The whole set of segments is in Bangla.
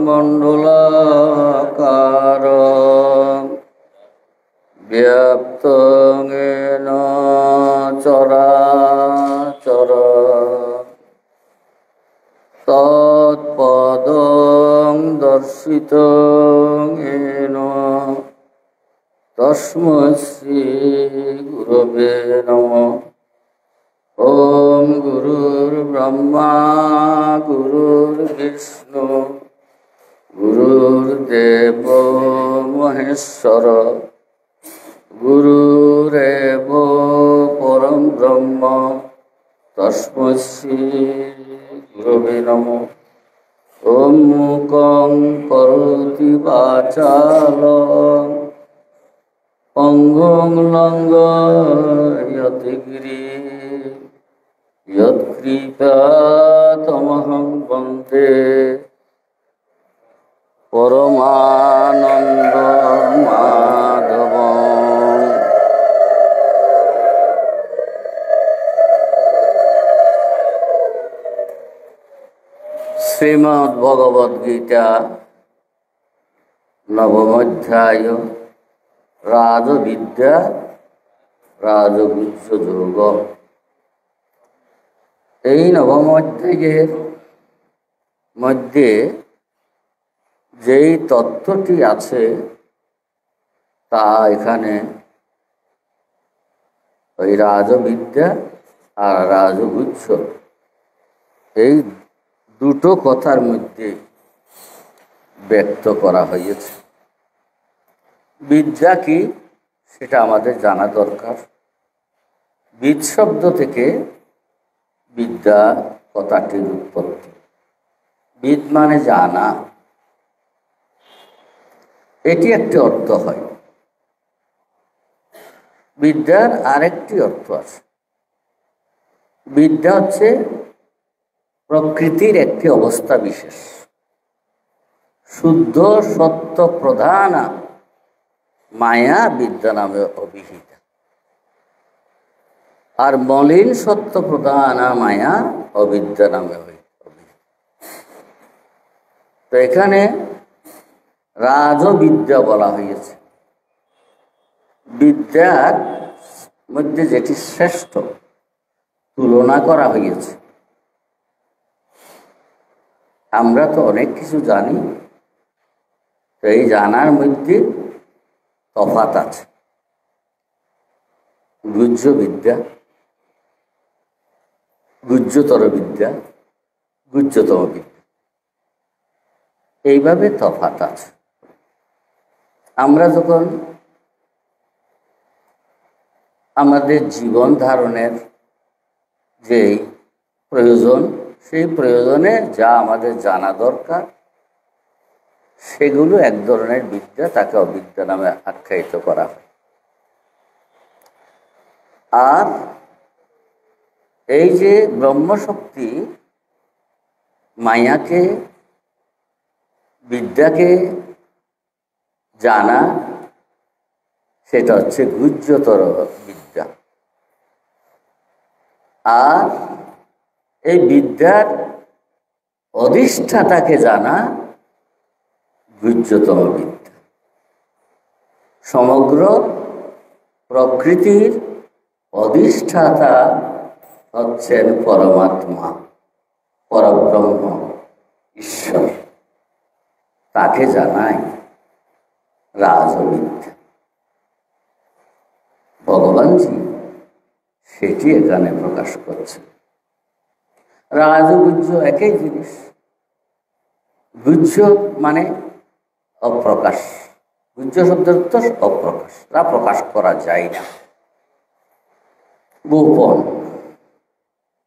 मण्डलाकारं व्याप्तं येन चराचरं तत्पदं दर्शितं येन तस्मै श्री गुरवे नमः। ओम गुरुर्ब्रह्मा गुरुर्विष्णु गुरुर्देवो महेश्वर गुरुरेव परं ब्रह्म तस्मै श्री गुरवे नमः। ओम मूकं करोति वाचालं पंगुं लंघयति गिरिं यत्कृपातमहं वन्दे परमानन्दमाधवम्। श्रीमद्भगवद्गीता नवम अध्याय राजविद्या राजगुह्य যোগ। এই নবম অধ্যায়ের মধ্যে যেই তত্ত্বটি আছে তা এখানে ওই রাজবিদ্যা আর রাজগুচ্ছ এই দুটো কথার মধ্যে ব্যক্ত করা হয়েছে। বিদ্যা কি সেটা আমাদের জানা দরকার। বিদ শব্দ থেকে বিদ্যা কথাটির উৎপত্তি। বিদ মানে জানা, এটি একটি অর্থ হয়। বিদ্যার আরেকটি অর্থ আছে। বিদ্যা হচ্ছে প্রকৃতির একটি অবস্থা বিশেষ, শুদ্ধ সত্য প্রধানা মায়া বিদ্যা নামে অভিহিত। আর মলিন সত্য প্রধানা মায়া অবিদ্যা নামে অভিহিত। তো এখানে রাজবিদ্যা বলা হয়েছে। বিদ্যার মধ্যে যেটি শ্রেষ্ঠ তুলনা করা হয়েছে। আমরা তো অনেক কিছু জানি, তো এই জানার মধ্যে তফাৎ আছে। গুহ্য বিদ্যা, গুহ্যতর বিদ্যা, গুহ্যতম বিদ্যা, এইভাবে তফাৎ আছে। আমরা যখন আমাদের জীবন ধারণের যে প্রয়োজন, সেই প্রয়োজনে যা আমাদের জানা দরকার সেগুলো এক ধরনের বিদ্যা, তাকে অবিদ্যা নামে আখ্যায়িত করা হয়। আর এই যে ব্রহ্মশক্তি মায়াকে, বিদ্যাকে জানা, সেটা হচ্ছে গুহ্যতর বিদ্যা। আর এই বিদ্যার অধিষ্ঠাতাকে জানা গুহ্যতম বিদ্যা। সমগ্র প্রকৃতির অধিষ্ঠাতা হচ্ছেন পরমাত্মা, পরব্রহ্ম, ঈশ্বর। তাকে জানায় রাজবিদ্যা। ভগবানজি সেটি এখানে প্রকাশ করছে। রাজগুহ্য একই জিনিস। গুহ্য মানে অপ্রকাশ। গুহ্য শব্দের অর্থ অপ্রকাশ, তা প্রকাশ করা যায় না, গোপন।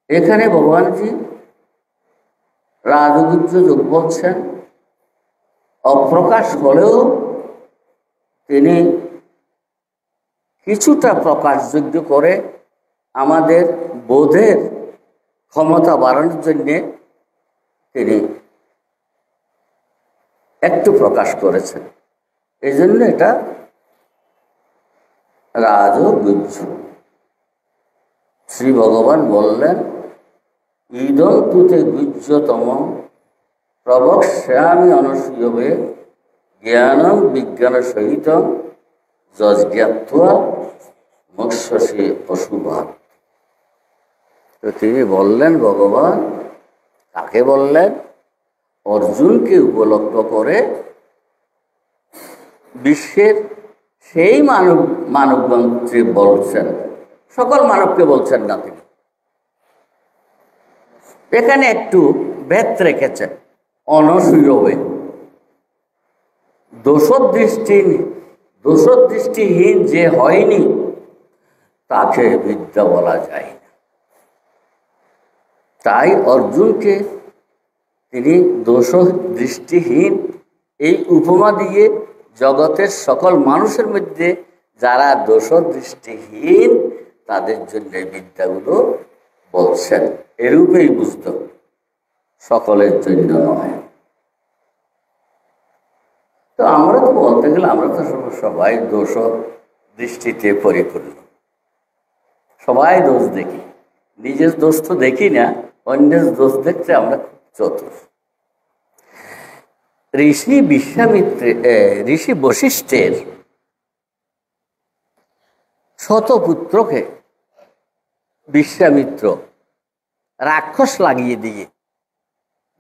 এখানে ভগবানজি রাজগুহ্য যোগ বলছেন। অপ্রকাশ হলেও তিনি কিছুটা প্রকাশযোগ্য করে আমাদের বোধের ক্ষমতা বাড়ানোর জন্যে তিনি একটু প্রকাশ করেছেন। এই জন্য এটা রাজগুহ্য। শ্রী ভগবান বললেন, ইদং তুতে গুহ্যতম প্রবক্ষ্যামি অনসূয়বে জ্ঞানম বিজ্ঞান সহিত যজ্ঞাত্বা মোক্ষসে অশুভাৎ। তো তিনি বললেন, ভগবান কাকে বললেন? অর্জুনকে উপলক্ষ করে বিশ্বের সেই মানবগণকে বলছেন, সকল মানবকে বলছেন না তিনি। এখানে একটু ভেদ রেখেছেন, অনসূয়বে। দোষদৃষ্টিহীন যে হয়নি তাকে বিদ্যা বলা যায় না। তাই অর্জুনকে তিনি দোষদৃষ্টিহীন এই উপমা দিয়ে জগতের সকল মানুষের মধ্যে যারা দোষদৃষ্টিহীন তাদের জন্য এই বিদ্যাগুলো বলছেন, এরূপেই বুঝতে, সকলের জন্য নয়। তো আমরা তো বলতে গেলে আমরা তো সবাই দোষ দৃষ্টিতে পরিপূর্ণ, সবাই দোষ দেখি, নিজের দোষ তো দেখি না, অন্যের দোষ দেখতে আমরা খুব চতুর। ঋষি বশিষ্ঠের শতপুত্রকে বিশ্বামিত্র রাক্ষস লাগিয়ে দিয়ে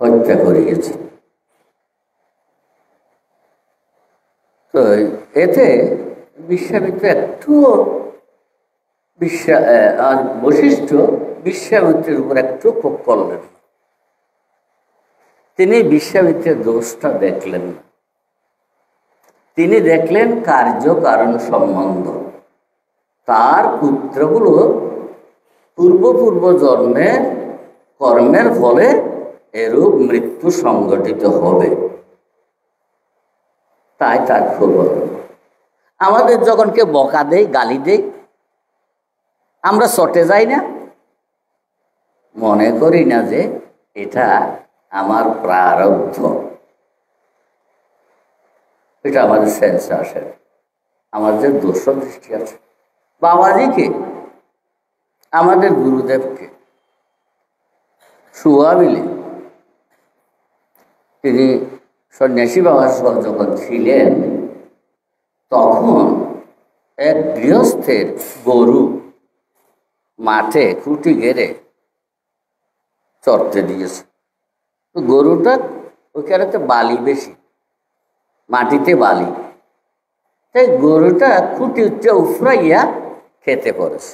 হত্যা করিয়েছে। তো এতে বিশ্বামিত্র আর বশিষ্ঠ বিশ্বামিত্রের উপর একটু ক্ষোভ করলেন। তিনি বিশ্বামিত্রের দোষটা দেখলেন না, তিনি দেখলেন কার্য কারণ সম্বন্ধ। তার পুত্রগুলো পূর্ব জন্মের কর্মের ফলে এরূপ মৃত্যু সংঘটিত হবে, তাই তার ক্ষোভ হল। আমাদের যখন কেউ বকা দেয়, গালি দেয়, আমরা চটে যাই না, মনে করি না যে এটা আমার প্রারব্ধ, এটা আমাদের সেন্স আসে, আমাদের দোষ দৃষ্টি আছে। বাবাজিকে, আমাদের গুরুদেবকে শুয়াবিলে তিনি সন্ন্যাসী বাবা যখন ছিলেন, তখন এক গৃহস্থের গরু মাঠে খুঁটি গেড়ে চড়তে দিয়েছে। তো গরুটা ওইখানেতে বালি বেশি, মাটিতে বালি, তাই গরুটা খুঁটি উফরাইয়া খেতে পড়েছে।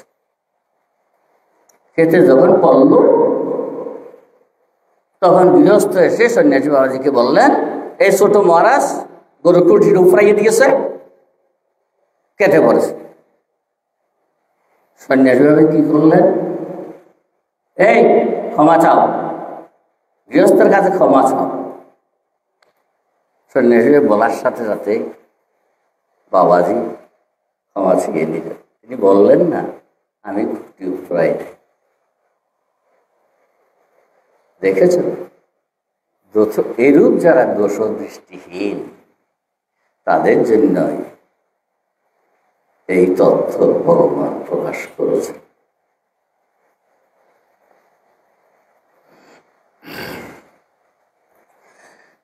খেতে যখন পড়ল, তখন গৃহস্থ এসে সন্ন্যাসী বাবাজিকে বললেন, এই ছোট মহারাজ গরু খুঁটিটা উফরাইয়ে দিয়েছে, খেতে পড়েছে। সন্ন্যাসী বাবা কি করলেন? এই ক্ষমা চাও, গৃহস্থের কাছে ক্ষমা চাও। সন্ন্যাসী বলার সাথে সাথে বাবাজি ক্ষমা চেয়ে নিলেন। তিনি বললেন না, আমি খুঁটি উফরাই নাই। দেখেছ, এরূপ যারা দোষ দৃষ্টিহীন তাদের জন্যই এই তথ্য ভগবান প্রকাশ করেছে।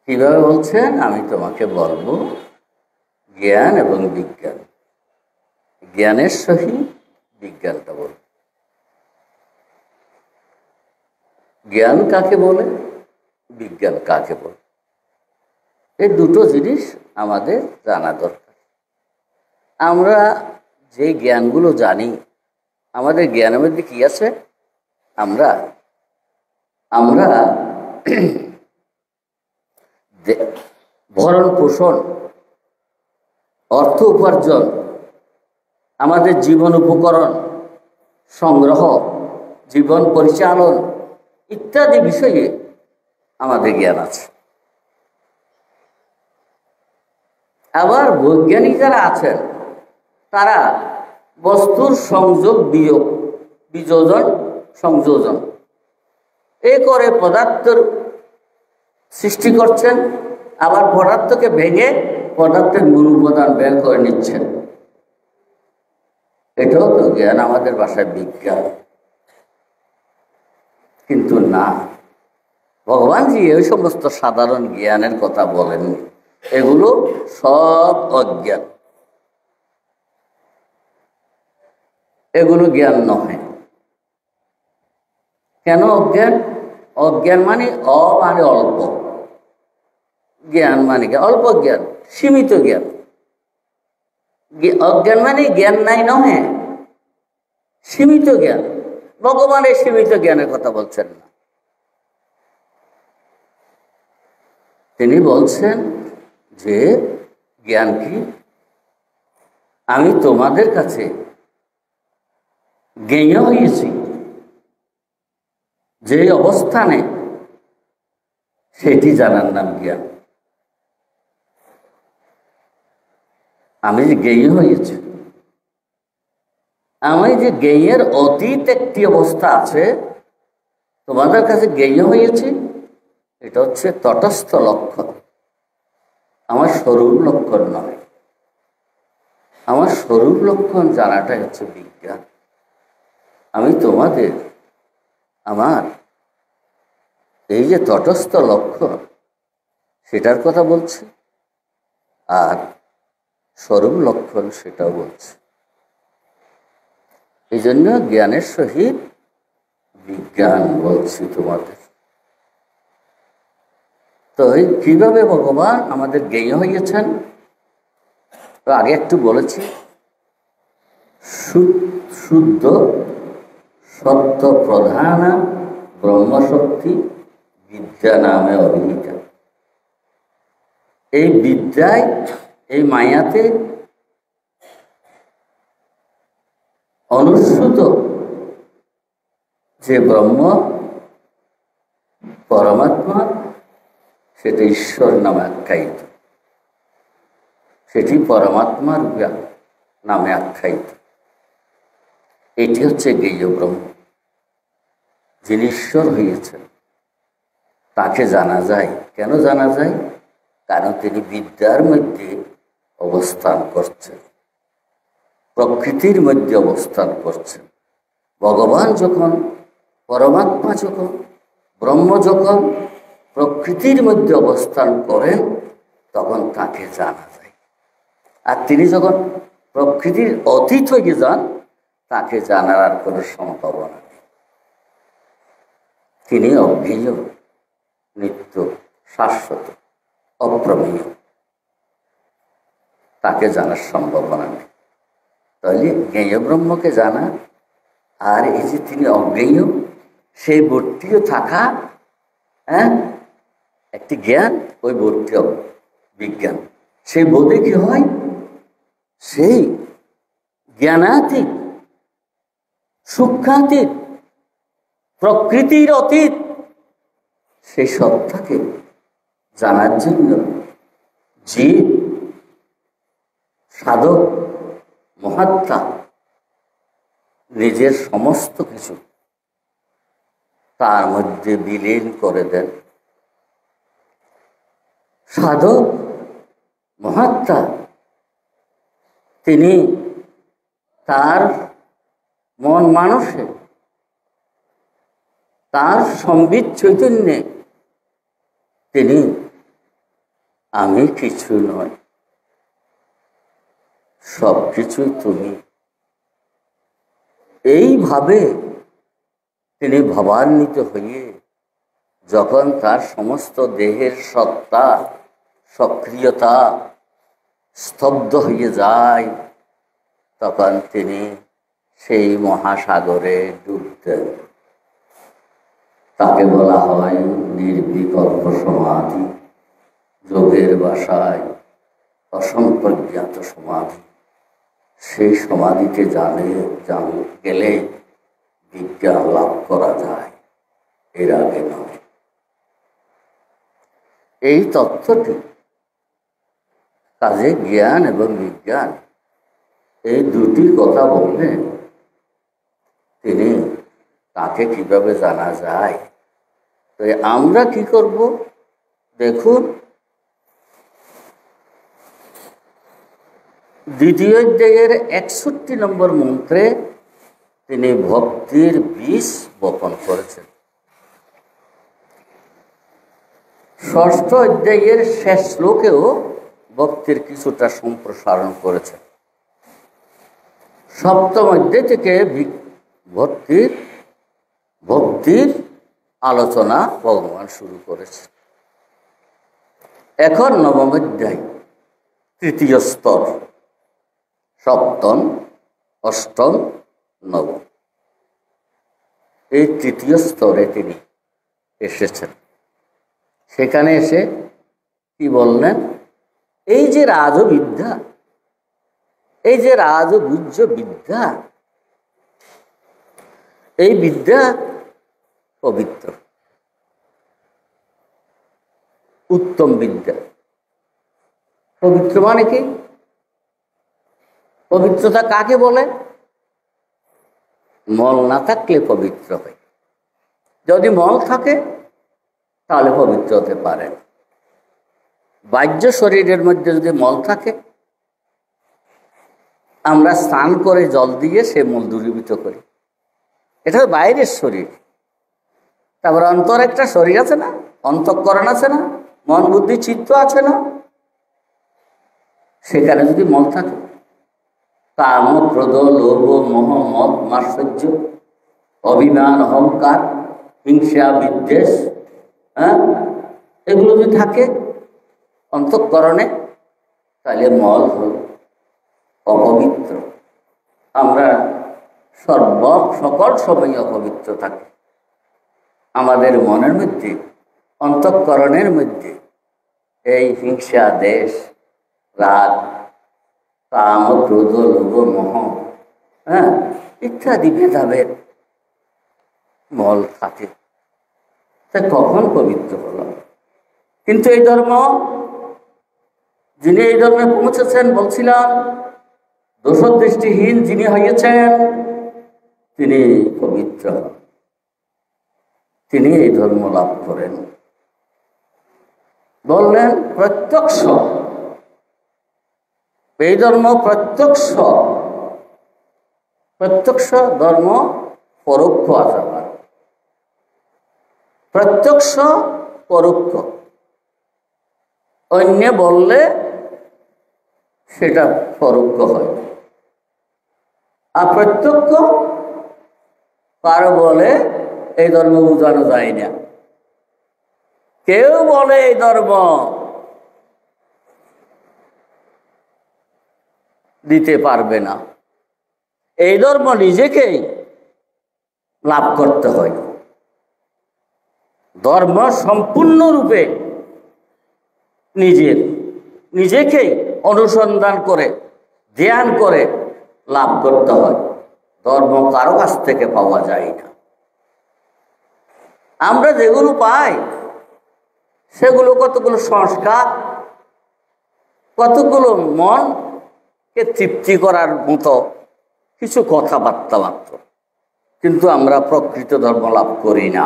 কিভাবে বলছেন? আমি তোমাকে বলবো জ্ঞান এবং বিজ্ঞান, জ্ঞানের সহিত বিজ্ঞানটা বল। জ্ঞান কাকে বলে, বিজ্ঞান কাকে বলে, এই দুটো জিনিস আমাদের জানা দরকার। আমরা যে জ্ঞানগুলো জানি, আমাদের জ্ঞানের মধ্যে কি আছে? আমরা ভরণ পোষণ, অর্থ উপার্জন, আমাদের জীবন উপকরণ সংগ্রহ, জীবন পরিচালন ইত্যাদি বিষয়ে আমাদের জ্ঞান আছে। আবার বৈজ্ঞানিক যারা আছেন, তারা বস্তুর সংযোগ বিয়োগ, বিযোজন সংযোজন এই করে পদার্থের সৃষ্টি করছেন, আবার পদার্থকে ভেঙে পদার্থের মূল উপাদান বের করে নিচ্ছেন। এটাও তো জ্ঞান, আমাদের ভাষায় বিজ্ঞান। কিন্তু না, ভগবানজি ওই সমস্ত সাধারণ জ্ঞানের কথা বলেননি, এগুলো সব অজ্ঞান, এগুলো জ্ঞান নয়। কেন অজ্ঞান? অজ্ঞান মানে মানে অল্প, জ্ঞান মানে কি? অল্প জ্ঞান, সীমিত জ্ঞান। অজ্ঞান মানে জ্ঞান নাই নহে, সীমিত জ্ঞান। ভগবানের সীমিত জ্ঞানের কথা বলছেন না, তিনি বলছেন যে জ্ঞান কি? আমি তোমাদের কাছে জ্ঞেয় হয়েছি যে অবস্থানে, সেটি জানার নাম জ্ঞান। আমি যে জ্ঞেয় হয়েছি, আমি যে জ্ঞেয়ের অতীত একটি অবস্থা আছে, তোমাদের কাছে জ্ঞেয় হয়েছি, এটা হচ্ছে তটস্থ লক্ষণ, আমার স্বরূপ লক্ষণ নয়। আমার স্বরূপ লক্ষণ জানাটাই হচ্ছে বিজ্ঞান। আমি তোমাদের আমার এই যে তটস্থ লক্ষণ, সেটার কথা বলছি, আর স্বরূপ লক্ষণ সেটাও বলছি। এই জন্য জ্ঞানের সহিত বিজ্ঞান বলছি তোমাদের। তো কিভাবে ভগবান আমাদের জ্ঞেয় হইয়াছেন, আগে একটু বলেছি, শুদ্ধ সত্য প্রধান ব্রহ্মশক্তি বিদ্যা নামে অভিহিতা। এই বিদ্যায়, এই মায়াতে অনুসৃত যে ব্রহ্ম পরমাত্মা, সেটা ঈশ্বর নামে আখ্যায়িত, সেটি পরমাত্মার নামে আখ্যায়িত। এটি হচ্ছে জ্ঞেয় ব্রহ্ম। যিনি ঈশ্বর হয়েছেন তাকে জানা যায়। কেন জানা যায়? কারণ তিনি বিদ্যার মধ্যে অবস্থান করছেন, প্রকৃতির মধ্যে অবস্থান করছেন। ভগবান যখন, পরমাত্মা যখন, ব্রহ্ম যখন প্রকৃতির মধ্যে অবস্থান করেন, তখন তাকে জানা যায়। আর তিনি যখন প্রকৃতির অতীত হয়ে যান, তাকে জানার আর কোনো সম্ভাবনা নেই। তিনি অজ্ঞেয়, নিত্য, শাশ্বত, অপ্রমেয়, তাকে জানার সম্ভাবনা নেই। তাহলে জ্ঞেয় ব্রহ্মকে জানা, আর এই যে তিনি অজ্ঞেয়, সেই বোধটিও থাকা, একটি জ্ঞান, ওই বোধটিও বিজ্ঞান। সেই বোধে কি হয়? সেই জ্ঞানাতীত, সূক্ষ্মাতীত, প্রকৃতির অতীত সেই সত্তাকে জানার জন্য জীব, সাধক, মহাত্মা নিজের সমস্ত কিছু তার মধ্যে বিলীন করে দেন। সাধক মহাত্মা তিনি তার মন মানসে, তার সম্বিত চৈতন্যে তিনি আমি কিছু নয়, সব কিছুই তুমি, এইভাবে তিনি ভাবান্বিত হয়ে যখন তার সমস্ত দেহের সত্তা, সক্রিয়তা স্তব্ধ হয়ে যায়, তখন তিনি সেই মহাসাগরে ডুব দেন। তাকে বলা হয় নির্বিকল্প সমাধি, যোগের ভাষায় অসম্প্রজ্ঞাত সমাধি। সেই সমাধিতে গেলে বিজ্ঞান লাভ করা যায়, এর আগে নয়। এই তত্ত্বটি কাজে জ্ঞান এবং বিজ্ঞান এই দুটি কথা বললেন। তিনি তাকে কিভাবে জানা যায়, তো আমরা কি করব দেখুন। দ্বিতীয় অধ্যায়ের 61 নম্বর মন্ত্রে তিনি ভক্তির বীজ বপন করেছেন। ষষ্ঠ অধ্যায়ের শেষ শ্লোকেও ভক্তির কিছুটা সম্প্রসারণ করেছে। সপ্তম অধ্যায় থেকে ভক্তির আলোচনা ভগবান শুরু করেছে। এখন নবম অধ্যায়, তৃতীয় স্তর, সপ্তম, অষ্টম, নবম, এই তৃতীয় স্তরে তিনি এসেছেন। সেখানে এসে কি বললেন? এই যে রাজবিদ্যা, এই যে রাজগুহ্য বিদ্যা, এই বিদ্যা পবিত্র, উত্তম বিদ্যা। পবিত্র মানে কি? পবিত্রতা কাকে বলে? মল না থাকলে পবিত্র হয়। যদি মল থাকে তাহলে পবিত্র হতে পারে না। বাহ্য শরীরের মধ্যে যদি মল থাকে, আমরা স্নান করে জল দিয়ে সে মল দূরীভূত করি, এটা বাইরের শরীর। তারপর অন্তর একটা শরীর আছে না, অন্তঃকরণ আছে না, মন বুদ্ধি চিত্ত আছে না, সেখানে যদি মল থাকে, কাম, ক্রোধ, লোভ, মোহ, মদ, মাৎসর্য, অভিমান, অহংকার, হিংসা, বিদ্বেষ, এগুলো যদি থাকে অন্তঃকরণে, তাহলে মল হল অপবিত্র। আমরা সকল সময় অপবিত্র থাকি। আমাদের মনের মধ্যে, অন্তঃকরণের মধ্যে এই হিংসা, দেশ, রাগ, কাম, ক্রোধ, লোভ, মোহ ইত্যাদি ভেদাভেদ মল থাকে। তা কখন পবিত্র হল? কিন্তু এই ধর্ম, যিনি এই ধর্মে পৌঁছেছেন, বলছিলাম দোষদৃষ্টিহীন যিনি হয়েছেন, তিনি পবিত্র হন, তিনি এই ধর্ম লাভ করেন। বললেন প্রত্যক্ষ, এই ধর্ম প্রত্যক্ষ। প্রত্যক্ষ ধর্ম, পরোক্ষ আছে। প্রত্যক্ষ, পরোক্ষ। অন্য বললে সেটা পরোক্ষ হয়, আর প্রত্যক্ষ কারো বলে এই ধর্ম বোঝানো যায় না। কেউ বলে এই ধর্ম দিতে পারবে না, এই ধর্ম নিজেকেই লাভ করতে হয়। ধর্ম সম্পূর্ণরূপে নিজেকেই অনুসন্ধান করে, ধ্যান করে লাভ করতে হয়। ধর্ম কারো কাছ থেকে পাওয়া যায় না। আমরা যেগুলো পাই সেগুলো কতগুলো সংস্কার, কতগুলো মনকে তৃপ্তি করার মতো কিছু কথাবার্তা মাত্র। কিন্তু আমরা প্রকৃত ধর্ম লাভ করি না।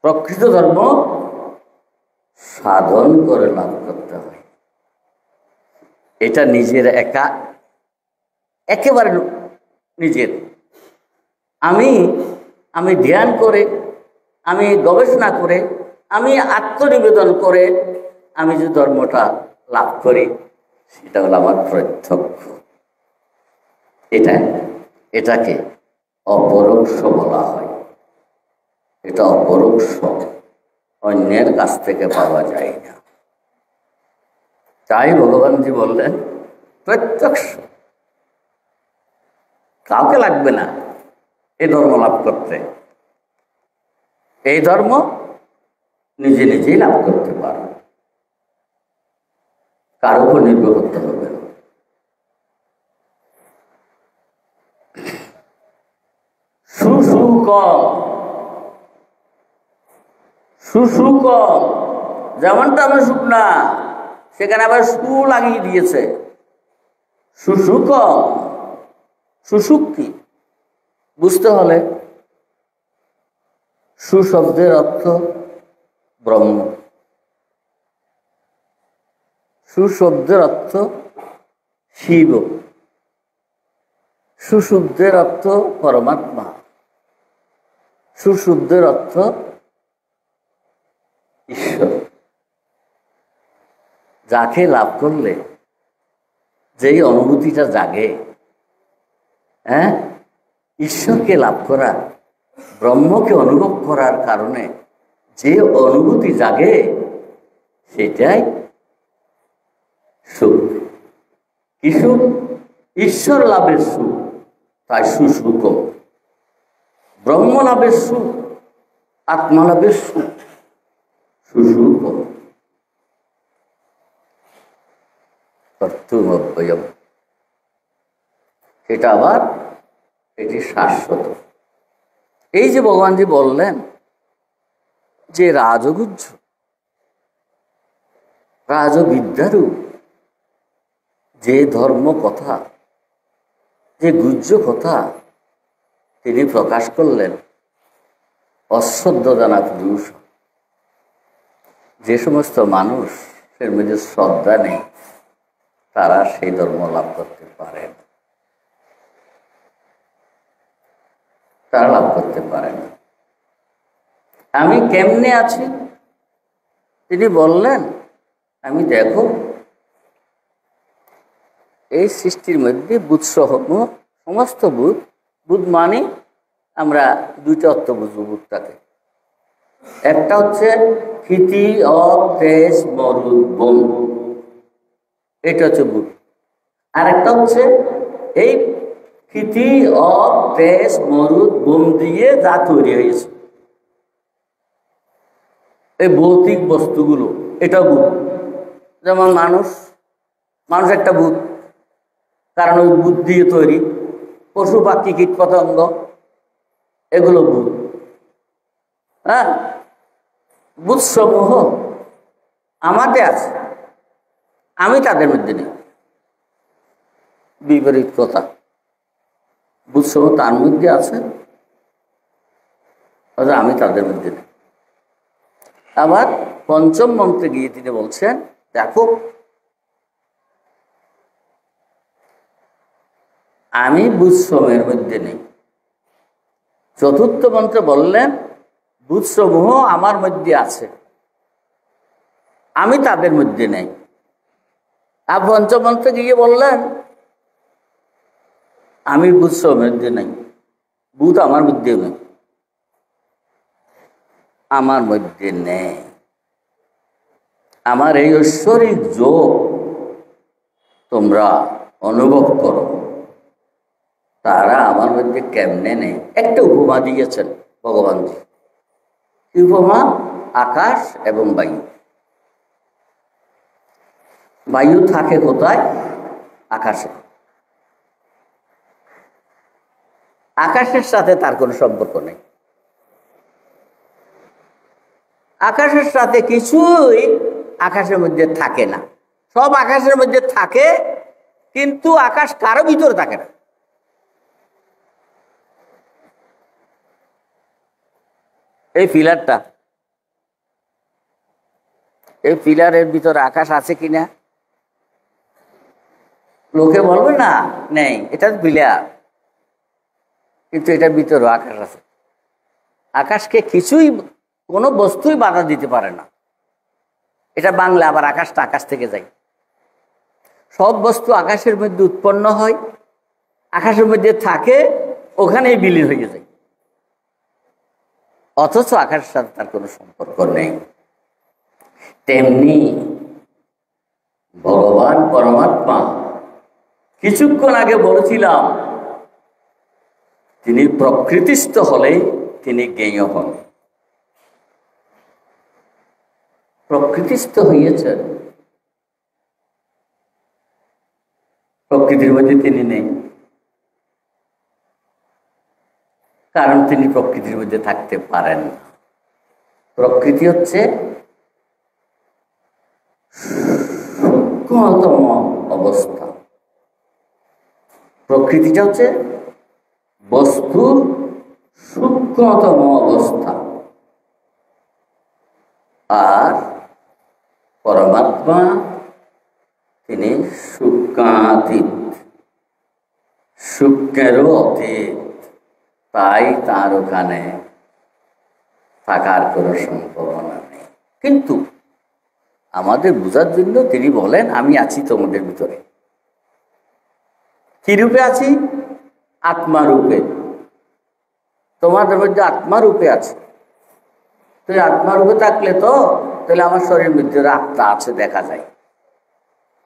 প্রকৃত ধর্ম সাধন করে লাভ করতে হয়। এটা নিজের একেবারে নিজের। আমি ধ্যান করে, আমি গবেষণা করে, আমি আত্মনিবেদন করে আমি যে ধর্মটা লাভ করি, সেটা হলো আমার প্রত্যক্ষ। এটাকে অপরোক্ষ বলা হয়। এটা অপরোক্ষ, অন্যের কাছ থেকে পাওয়া যায় না। তাই ভগবানজি বললেন প্রত্যক্ষ, কাউকে লাগবে না এই ধর্ম লাভ করতে। এই ধর্ম নিজে নিজেই লাভ করতে পারো, কারো উপর নির্ভর করতে হবে না। সুসুক, যেমনটা আমরা সুখ না, সেখানে আবার সু লাগিয়ে দিয়েছে। সুসুক, সুসুক কি বুঝতে হলে সুশব্দের অর্থ ব্রহ্ম, সুশব্দের অর্থ শিব, সুশুদ্ধের অর্থ পরমাত্মা, সুশুদ্ধের অর্থ যাকে লাভ করলে যেই অনুভূতিটা জাগে, হ্যাঁ, ঈশ্বরকে লাভ করা, ব্রহ্মকে অনুভব করার কারণে যে অনুভূতি জাগে সেটাই সুখ। কি সুখ? ঈশ্বর লাভের সুখ, তাই সুসুখম। ব্রহ্ম লাভের সুখ, আত্মা লাভের সুখ, সুসুখম। কর্তুমব্যয়ম, এটা আবার এটি শাশ্বত। এই যে ভগবানজি বললেন যে রাজগুহ্য, রাজবিদ্যারু যে ধর্ম কথা, যে গুহ্য কথা তিনি প্রকাশ করলেন, অশ্রদ্ধ জানা পুরুষ। যে সমস্ত মানুষের মধ্যে শ্রদ্ধা নেই তারা সেই ধর্ম লাভ করতে পারে না, তারা লাভ করতে পারে না। আমি কেমনে আছি তিনি বললেন, আমি দেখো এই সৃষ্টির মধ্যে বুধ সহ সমস্ত বুধ, বুধ মানে আমরা দুইটা অর্থ বুঝবো বুধটাকে। একটা হচ্ছে ক্ষিতি অদেশ মরুদ বোম, এটা হচ্ছে বুধ। আর একটা হচ্ছে এই ক্ষিতি অদেশ মরুদ বোম দিয়ে যা তৈরি হয়েছে, এই ভৌতিক বস্তুগুলো, এটা বুধ। যেমন মানুষ, মানুষ একটা বুধ, কারণ ওই বুধ দিয়ে তৈরি। পশু পাখি কীট পতঙ্গ এগুলো বুধ। হ্যাঁ, বুধ সমূহ আমাদের আছে, আমি তাদের মধ্যে নেই। বিপরীত কথা, বুধ সমূহ তার মধ্যে আছে, আমি তাদের মধ্যে নেই। আবার পঞ্চম মন্ত্রে গিয়ে তিনি বলছেন, দেখো আমি বুধ সমূহের মধ্যে নেই। চতুর্থ মন্ত্রে বললেন বুধ সমূহ আমার মধ্যে আছে, আমি তাদের মধ্যে নেই। আর পঞ্চম মন্ত্রে গিয়ে বললেন আমি বুধ সমূহের মধ্যে নেই, বুধ আমার মধ্যে নেই, আমার মধ্যে নেই। আমার এই ঐশ্বরিক যোগ তোমরা অনুভব করো, তারা আমার মধ্যে কেমনে নেই। একটা উপমা দিয়েছেন ভগবানজি। কি উপমা? আকাশ এবং বায়ু। বায়ু থাকে কোথায়? আকাশে। আকাশের সাথে তার কোনো সম্পর্ক নেই। আকাশের সাথে কিছুই আকাশের মধ্যে থাকে না। সব আকাশের মধ্যে থাকে, কিন্তু আকাশ কারো ভিতরে থাকে না। এই পিলারটা, এই পিলারের ভিতরে আকাশ আছে কিনা? লোকে বলবে না নেই, এটা পিলার, কিন্তু এটার ভিতরে আকাশ আছে। আকাশকে কিছুই, কোনো বস্তুই বাধা দিতে পারে না। এটা বাংলা, আবার আকাশটা আকাশ থেকে যায়। সব বস্তু আকাশের মধ্যে উৎপন্ন হয়, আকাশের মধ্যে থাকে, ওখানেই বিলীন হয়ে যায়। অথচ আকাশের সাথে তার কোনো সম্পর্ক নেই। তেমনি ভগবান পরমাত্মা, কিছুক্ষণ আগে বলেছিলাম তিনি প্রকৃতিস্থ হলে তিনি জ্ঞেয় হন। প্রকৃতিস্থ হইয়াছেন, প্রকৃতির মধ্যে তিনি নেই, কারণ তিনি প্রকৃতির মধ্যে থাকতে পারেন না। প্রকৃতি হচ্ছে সূক্ষ্মতম অবস্থা। প্রকৃতিটা হচ্ছে বস্তুর সূক্ষ্মতম অবস্থা, আর পরমাত্মা তিনি সূক্ষ্মাতীত, সূক্ষ্মেরও অতীত। তাই তার ওখানে থাকার কোনো সম্ভাবনা নেই। কিন্তু আমাদের বোঝার জন্য তিনি বলেন আমি আছি তোমাদের ভিতরে। কি রূপে আছি? আত্মা রূপে। তোমাদের মধ্যে আত্মা রূপে আছে। তুই আত্মা রূপে থাকলে তো তাহলে আমার শরীরের ভিতরে আত্মা আছে দেখা যায়।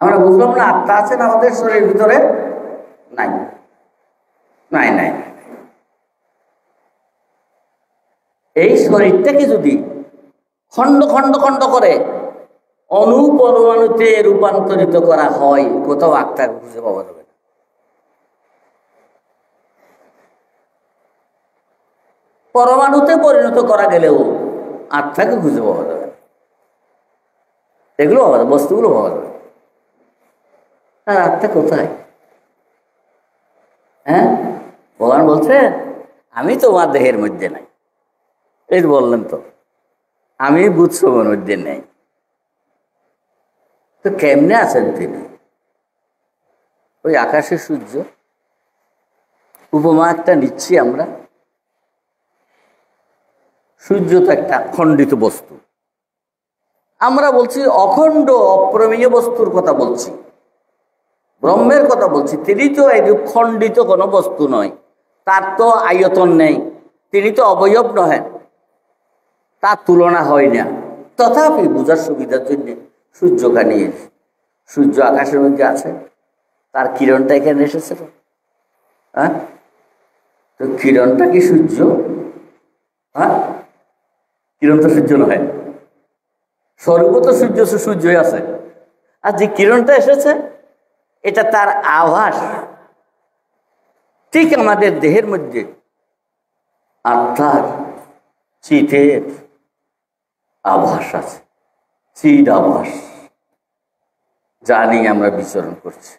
আমরা বুঝলাম না আত্মা আছে না আমাদের শরীরের ভিতরে? নাই নাই নাই। এই শরীরটাকে যদি খণ্ড খণ্ড খণ্ড করে অনুপরমাণুতে রূপান্তরিত করা হয়, কোথাও আত্মা খুঁজে পাওয়া যাবে না। পরমাণুতে পরিণত করা গেলেও আত্মাকে খুঁজে পাওয়া যাবে না। এগুলো পাওয়া যাবে, বস্তুগুলো পাওয়া যাবে। আর আত্মা কোথায়? হ্যাঁ, ভগবান বলছে আমি তোমার দেহের মধ্যে নাই। এই বললেন তো, আমি বুধসমের মধ্যে নেই। তো কেমনে আছেন তিনি? ওই আকাশে সূর্য উপমা একটা নিচ্ছি আমরা। সূর্য তো একটা খণ্ডিত বস্তু। আমরা বলছি অখণ্ড অপ্রমেয় বস্তুর কথা বলছি, ব্রহ্মের কথা বলছি। তিনি তো এই খণ্ডিত কোনো বস্তু নয়, তার তো আয়তন নেই, তিনি তো অবয়ব নহেন, তার তুলনা হয় না। তথাপি বোঝার সুবিধার জন্য সূর্যকে নিয়েছি। সূর্য আকাশের মধ্যে আছে, তার কিরণটা এখানে এসেছে। হ্যাঁ, তো কিরণটা কি সূর্য? হ্যাঁ, কিরণ তো সূর্য নয়, স্বরূপ তো সূর্য, সূর্যই আছে। আর যে কিরণটা এসেছে এটা তার আভাস। ঠিক আমাদের দেহের মধ্যে আত্মার চিতের আভাস আছে, চিদ আভাস, যা নিয়ে আমরা বিচরণ করছি।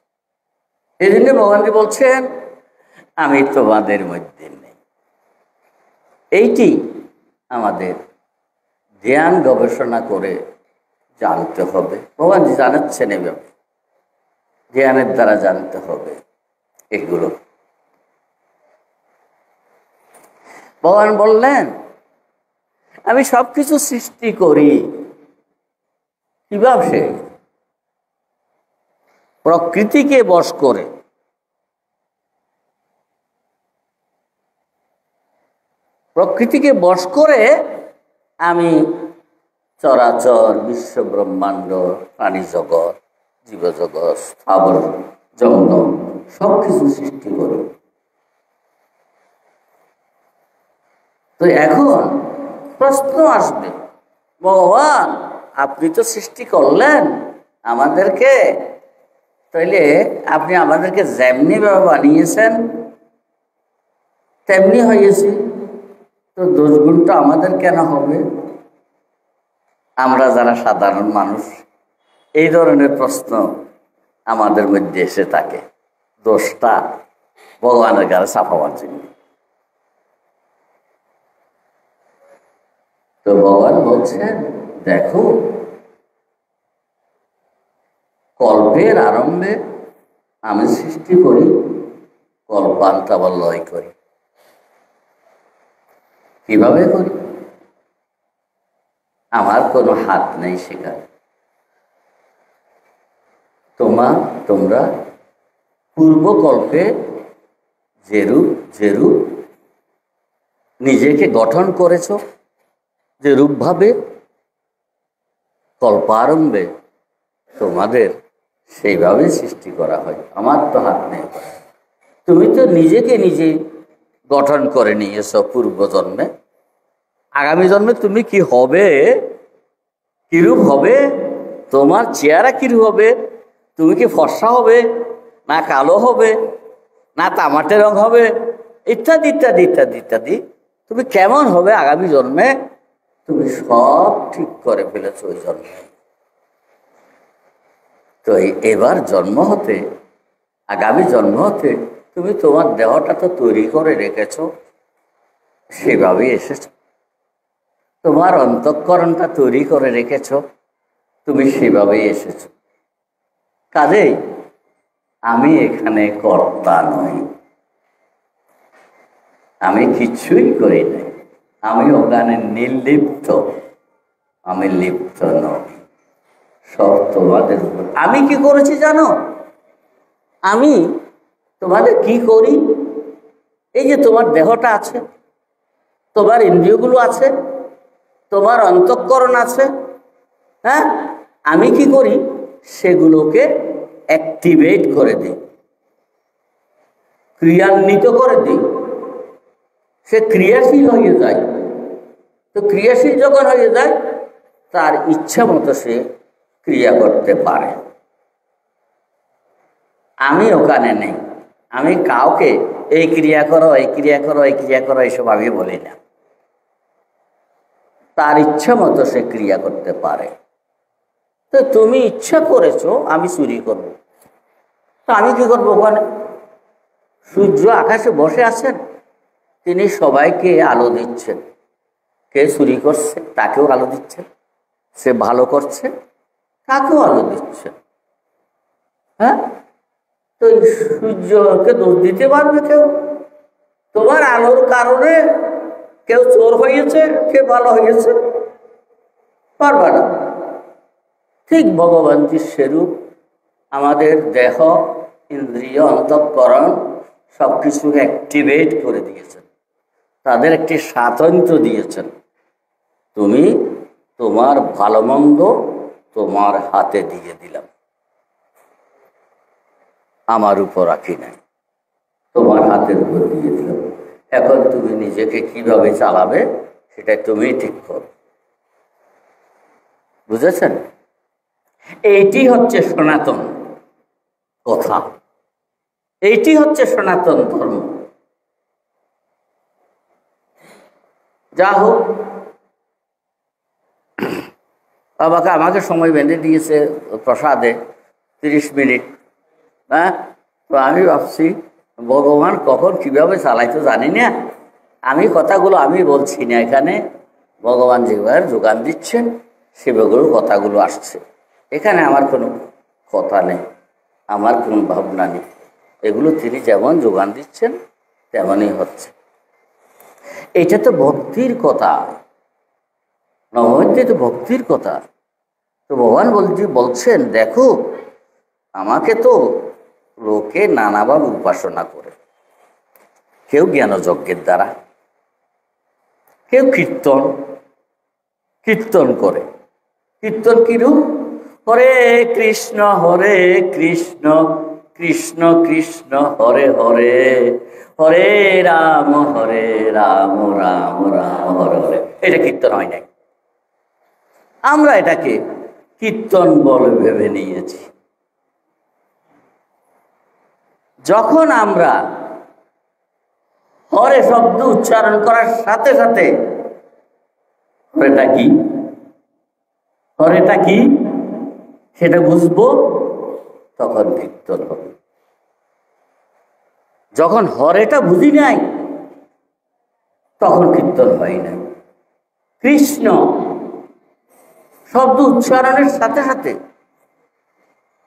এই জন্য ভগবানজি বলছেন আমি তোমাদের মধ্যে নেই। এইটি আমাদের ধ্যান গবেষণা করে জানতে হবে। ভগবানজি জানাচ্ছেন এভাবে, ধ্যানের দ্বারা জানতে হবে এগুলো। ভগবান বললেন আমি সবকিছু সৃষ্টি করি। কিভাবে? প্রকৃতিকে বশ করে। প্রকৃতিকে বশ করে আমি চরাচর বিশ্ব ব্রহ্মাণ্ড, প্রাণী জগৎ, জীবজগৎ, স্থাবর জঙ্গল সবকিছু সৃষ্টি করি। তো এখন প্রশ্ন আসবে, ভগবান আপনি তো সৃষ্টি করলেন আমাদেরকে, তাইলে আপনি আমাদেরকে যেমনি ভাবে বানিয়েছেন তেমনি হয়েছি, তো দোষগুণটা আমাদের কেন হবে? আমরা যারা সাধারণ মানুষ, এই ধরনের প্রশ্ন আমাদের মধ্যে এসে থাকে, দোষটা ভগবানের গায়ে চাপাবার জন্য। তো ভগবান বলছেন দেখো, কল্পের আরম্ভে আমি সৃষ্টি করি, কল্পান্ত আবার লয় করি। কিভাবে করি? আমার কোনো হাত নেই সেখানে। তোমরা পূর্বকল্পে যেরূপ নিজেকে গঠন করেছ, যে রূপভাবে কল্পারম্ভে তোমাদের সেইভাবে সৃষ্টি করা হয়। আমার তো হাত নেই। তুমি তো নিজেকে নিজে গঠন করে নিয়েছ পূর্ব জন্মে। আগামী জন্মে তুমি কি হবে, কিরূপ হবে, তোমার চেহারা কিরূপ হবে, তুমি কি ফর্সা হবে না কালো হবে না তামাটে রং হবে, ইত্যাদি ইত্যাদি ইত্যাদি ইত্যাদি, তুমি কেমন হবে আগামী জন্মে, তুমি সব ঠিক করে ফেলেছ ওই জন্মে। তো এবার জন্ম হতে, আগামী জন্ম হতে তুমি তোমার দেহটা তো তৈরি করে রেখেছ, সেভাবেই এসেছ। তোমার অন্তঃকরণটা তৈরি করে রেখেছ, তুমি সেভাবেই এসেছ। কাজেই আমি এখানে কর্তা নই, আমি কিছুই করি নাই, আমি ওখানে নির্লিপ্ত, আমি লিপ্ত নই। সব তোমাদের উপর। আমি কি করেছি জানো? আমি তোমাদের কি করি? এই যে তোমার দেহটা আছে, তোমার ইন্দ্রিয়গুলো আছে, তোমার অন্তঃকরণ আছে, হ্যাঁ, আমি কি করি? সেগুলোকে অ্যাক্টিভেট করে দিই, ক্রিয়ান্বিত করে দিই, সে ক্রিয়াশীল হয়ে যায়। তো ক্রিয়াশীল যখন হয়ে যায়, তার ইচ্ছা মতো সে ক্রিয়া করতে পারে। আমি ওখানে নেই, আমি কাউকে এই ক্রিয়া করো, এই ক্রিয়া করো, এই ক্রিয়া করো, এইসব আমি বলি না। তার ইচ্ছা মতো সে ক্রিয়া করতে পারে। তো তুমি ইচ্ছা করেছো আমি চুরি করব, তো আমি কি করবো? ওখানে সূর্য আকাশে বসে আছেন, তিনি সবাইকে আলো দিচ্ছেন। কে চুরি করছে তাকেও আলো দিচ্ছেন, সে ভালো করছে তাকেও আলো দিচ্ছেন। হ্যাঁ, তো সূর্যকে দোষ দিতে পারবে কেউ? তোমার আলোর কারণে কেউ চোর হয়েছে, কে ভালো হয়েছে? পারবে না। ঠিক ভগবানজির সেরূপ আমাদের দেহ, ইন্দ্রিয়, অন্তঃকরণ সব কিছু অ্যাক্টিভেট করে দিয়েছেন, তাদের একটি স্বাতন্ত্র্য দিয়েছেন। তুমি তোমার ভালো মন্দ তোমার হাতে দিয়ে দিলাম, আমার উপর রাখি নাই, তোমার হাতের উপর দিয়ে দিলাম। এখন তুমি নিজেকে কিভাবে চালাবে সেটা তুমি ঠিক করো। বুঝেছেন? এইটি হচ্ছে সনাতন কথা, এইটি হচ্ছে সনাতন ধর্ম। যা হোক, আমাকে সময় বেঁধে দিয়েছে প্রসাদে 30 মিনিট। হ্যাঁ, তো আমি ভাবছি ভগবান কখন কিভাবে চালাইতো জানি না। আমি কথাগুলো আমি বলছি না, এখানে ভগবান যেভাবে যোগান দিচ্ছেন সেভাবে কথাগুলো আসছে। এখানে আমার কোনো কথা নেই, আমার কোনো ভাবনা নেই, এগুলো তিনি যেমন যোগান দিচ্ছেন তেমনই হচ্ছে। এটা তো ভক্তির কথা, নবমীতে তো ভক্তির কথা। তো ভগবান বলছেন দেখো, আমাকে তো লোকে নানাভাবে উপাসনা করে, কেউ জ্ঞানযজ্ঞের দ্বারা, কেউ কীর্তন করে। কীর্তন কিরূপ? হরে কৃষ্ণ কৃষ্ণ কৃষ্ণ হরে হরে, হরে রাম রাম রাম হরে হরে। এটা কীর্তন হয় নাই, আমরা এটাকে কীর্তন বলে ভেবে নিয়েছি। যখন আমরা হরে শব্দ উচ্চারণ করার সাথে সাথে হরেটা কি সেটা বুঝবো, তখন কীর্তন হবে। যখন হরেটা বুঝি নাই তখন কীর্তন হয় নাই। কৃষ্ণ শব্দ উচ্চারণের সাথে সাথে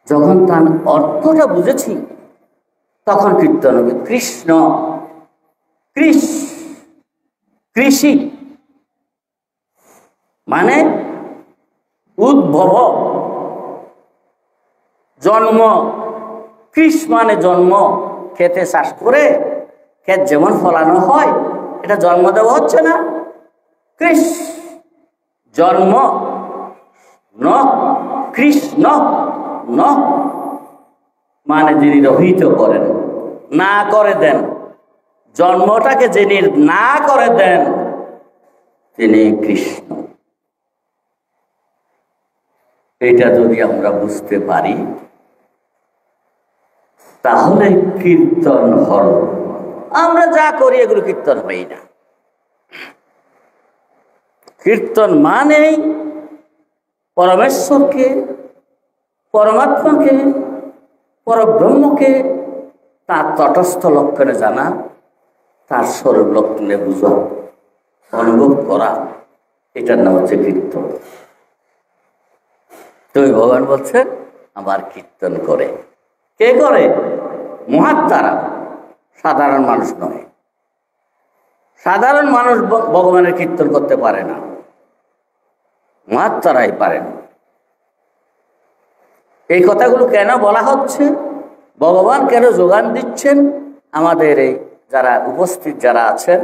যখন তার অর্থটা বুঝেছি তখন কীর্তন হবে। কৃষ্ণ, কৃষি মানে উদ্ভব, জন্ম। কৃষ মানে জন্ম, খেতে চাষ করে ক্ষেত যেমন ফলানো হয়, এটা জন্ম দেওয়া হচ্ছে না? কৃষ জন্ম, ন কৃষ্ণ, ন মানে যিনি রহিত করেন, না করে দেন, জন্মটাকে যিনি না করে দেন তিনি কৃষ্ণ। এটা যদি আমরা বুঝতে পারি তাহলে কীর্তন হল। আমরা যা করি এগুলো কীর্তন হই না। কীর্তন মানেই পরমেশ্বরকে, পরমাত্মাকে, পরব্রহ্মকে তার তটস্থ লক্ষণে জানা, তার স্বরূপ লক্ষণে বুঝা, অনুভব করা, এটার নাম হচ্ছে কীর্তন। তো ভগবান বলছেন আমার কীর্তন করে। কে করে? মহাত্মারা, সাধারণ মানুষ নয়। সাধারণ মানুষ ভগবানের কীর্তন করতে পারে না, মহাত্মারাই পারেন। এই কথাগুলো কেন বলা হচ্ছে, ভগবান কেন যোগান দিচ্ছেন, আমাদের এই যারা উপস্থিত যারা আছেন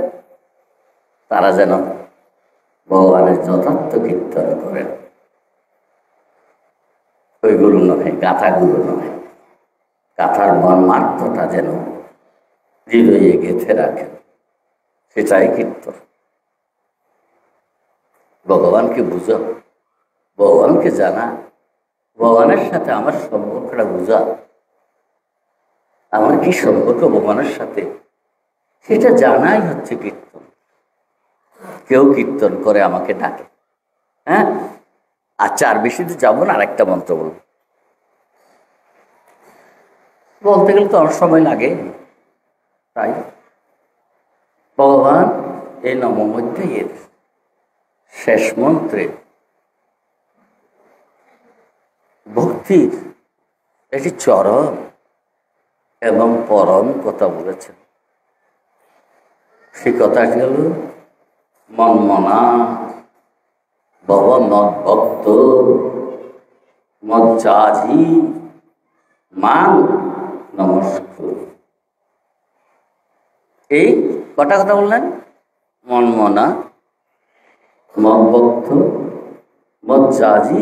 তারা যেন ভগবানের যথার্থ কীর্তন করেন। ওইগুলো নয়, গাথাগুলো নয়, গাথার মর্মার্থটা যেন হৃদয়ে গেঁথে রাখেন, সেটাই কীর্তন। ভগবানকে বুঝো, ভগবানকে জানা, ভগবানের সাথে আমার সম্পর্কটা বুঝা, আমার কি সম্পর্ক ভগবানের সাথে সেটা জানাই হচ্ছে কীর্তন। কেউ কীর্তন করে আমাকে ডাকে, হ্যাঁ আচ্ছা আর বেশি তো যাবো না, আরেকটা মন্ত্র বলবো। বলতে গেলে তো অনেক সময় লাগে, তাই ভগবান এই নবমধ্যায়ের শেষ মন্ত্রে ভক্তির একটি চরম এবং পরম কথা বলেছেন। সেই কথাটি হল মনমনা ভব মদ্ভক্ত মজ্জাজি মান নমস্কার। এই কটা কথা বললেন, মনমনা মদ্ভক্ত মজ্জাজি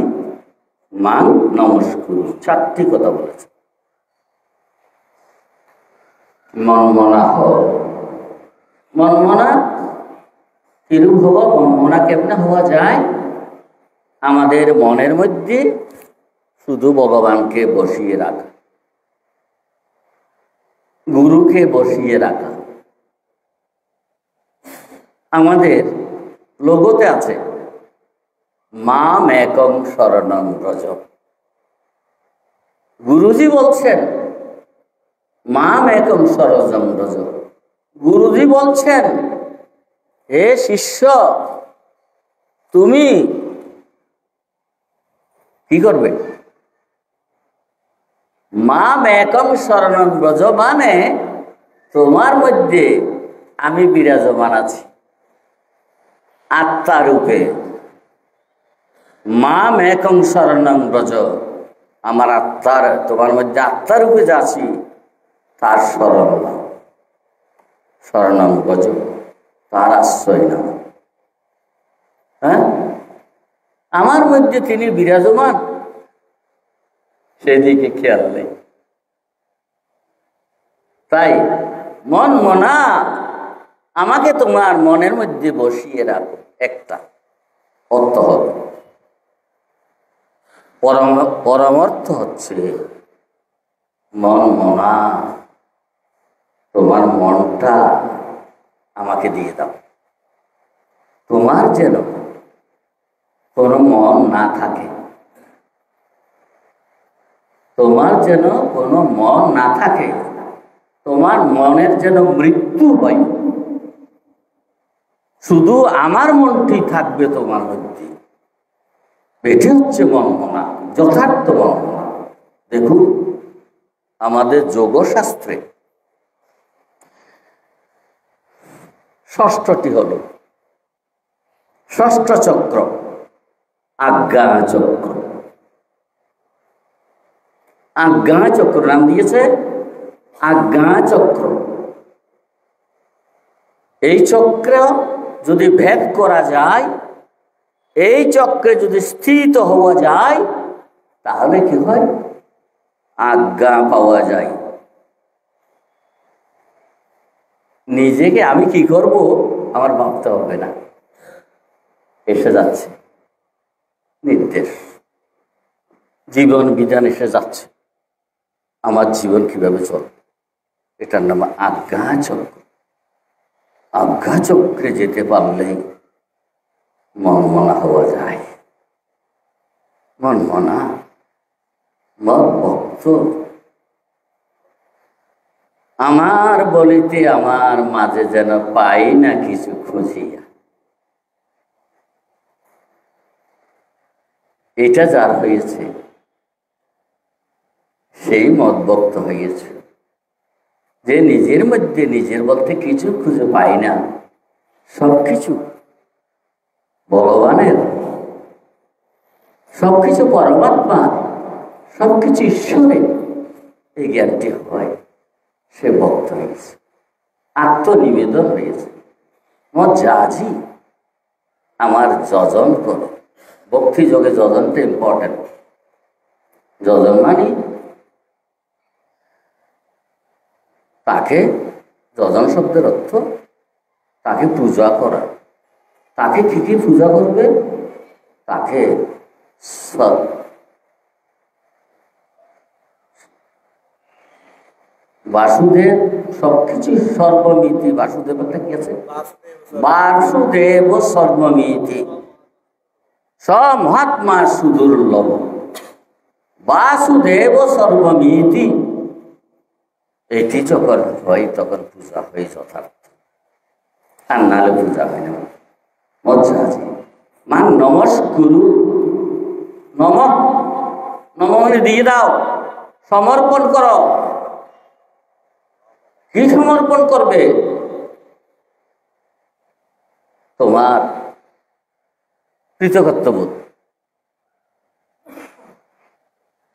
মান নমস্কার, চারটি কথা বলেছে। মনমনা মনমনা কিরূপ হওয়া, মনমনা কেমনে হওয়া যায়? আমাদের মনের মধ্যে শুধু ভগবানকে বসিয়ে রাখা, গুরুকে বসিয়ে রাখা। আমাদের লোগোতে আছে মাম একং শরণং ব্রজ। গুরুজি বলছেন মাম একং শরণং ব্রজ। গুরুজি বলছেন হে শিষ্য, তুমি কি করবে? মাম একং শরণং ব্রজ মানে তোমার মধ্যে আমি বিরাজমান আছি আত্মা রূপে। মাম একং শরণং ব্রজ, আমার আত্মার, তোমার মধ্যে আত্মা রূপে যাচ্ছি, তার শরণ নাও, শরণং ব্রজ, তার আশ্রয় নাও। হ্যাঁ, আমার মধ্যে তিনি বিরাজমান, সেদিকে খেয়াল নেই। তাই মন মনা, আমাকে তোমার মনের মধ্যে বসিয়ে রাখো। একটা অর্থ হবে, পরমার্থ হচ্ছে মন মনা, তোমার মনটা আমাকে দিয়ে দাও। তোমার যেন কোনো মন না থাকে, তোমার যেন কোনো মন না থাকে, তোমার মনের যেন মৃত্যু হয়, শুধু আমার মনটি থাকবে তোমার মধ্যে। এটি হচ্ছে মনমনা, যথার্থ মনমনা। দেখুন আমাদের যোগশাস্ত্রে ষষ্ঠটি হল ষষ্ঠ চক্র, আজ্ঞা চক্র। আজ্ঞা চক্র নাম দিয়েছে আজ্ঞা চক্র। এই চক্র যদি ভেদ করা যায়, এই চক্রে যদি স্থিত হওয়া যায়, তাহলে কি হয়? আজ্ঞা পাওয়া যায়। নিজেকে আমি কি করব আমার ভাবতে হবে না, এসে যাচ্ছে নির্দেশ, জীবন বিধান এসে যাচ্ছে, আমার জীবন কিভাবে চলবে, এটার নাম আজ্ঞা চক্র। আজ্ঞা চক্রে যেতে পারলেই মনমনা হওয়া যায়। মনমনা মদ ভক্ত, আমার বলিতে আমার মাঝে যেন পাই না কিছু খুঁজিয়া। এটা যার হয়েছে সেই মদভক্ত হয়েছে, যে নিজের মধ্যে নিজের বলতে কিছু খুঁজে পাই না, সবকিছু ভগবানের, সবকিছু পরমাত্মা, সবকিছু ঈশ্বরের, এই জ্ঞানটি হয়, সে ভক্ত হয়েছে, আত্মনিবেদন হয়েছে। মজ্জাজি আমার যজন করো। ভক্তি যোগে যজনটা ইম্পর্টেন্ট। যজন মানে তাকে, যজন শব্দের অর্থ তাকে পূজা করা। তাকে কি কি পূজা করবে? তাকে বাসুদেব, সবকিছু সর্বমিতি। বাসুদেব একটা কি আছে? বাসুদেব সর্বমিতি, মহাত্মা সুদুর্লভ। বাসুদেব সর্বমিতি, এটি যখন হয় তখন পূজা হয় যথার্থ, আর নাহলে পূজা হয় না। মজ্জা আছে মান নমস্কুরু। নম, নম মানে দিয়ে দাও, সমর্পণ করো। কি সমর্পণ করবে? তোমার কৃতকর্তবোধ,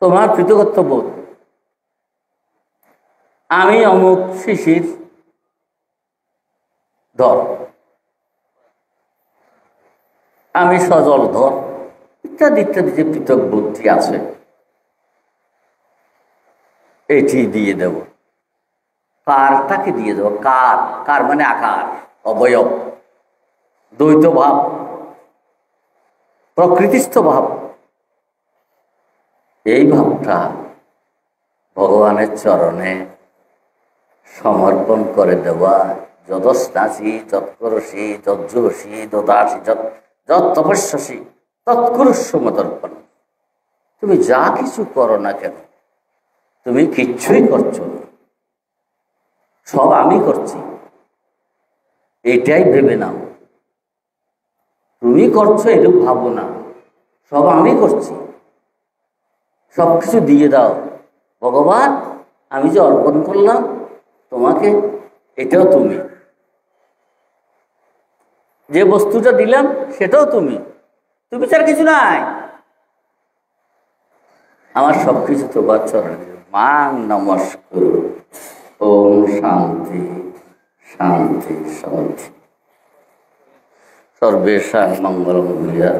তোমার কৃতকর্তবোধ। আমি অমুক শিশির ধর, আমি সজল ধর, ইত্যাদি ইত্যাদি যে পৃথক বুদ্ধি আছে, এটি দিয়ে দেব। কারটাকে দিয়ে দেব। কার, কার মানে আকার, অবয়ব, দ্বৈত ভাব, প্রকৃতিস্থ ভাব। এই ভাবটা ভগবানের চরণে সমর্পণ করে দেওয়া। যদস্নাসি যৎকরসি যজ্জসি দদাসি যত তপস্যাসি তৎকুরুষ্ব মদর্পণ। তুমি যা কিছু করো না কেন, তুমি কিচ্ছুই করছো না, সব আমি করছি, এটাই ভেবে নাও। তুমি করছো এরূপ ভাবো না, সব আমি করছি। সব কিছু দিয়ে দাও। ভগবান, আমি যে অর্পণ করলাম তোমাকে, এটাও তুমি। যে বস্তুটা দিলাম সেটাও তুমি, তুমি ছাড়া কিছু নাই। আমার সবকিছু তোমার চরণে। মান নমস্কার। ওম শান্তি শান্তি শান্তি। সর্বেষাং মঙ্গলং ভূয়াৎ।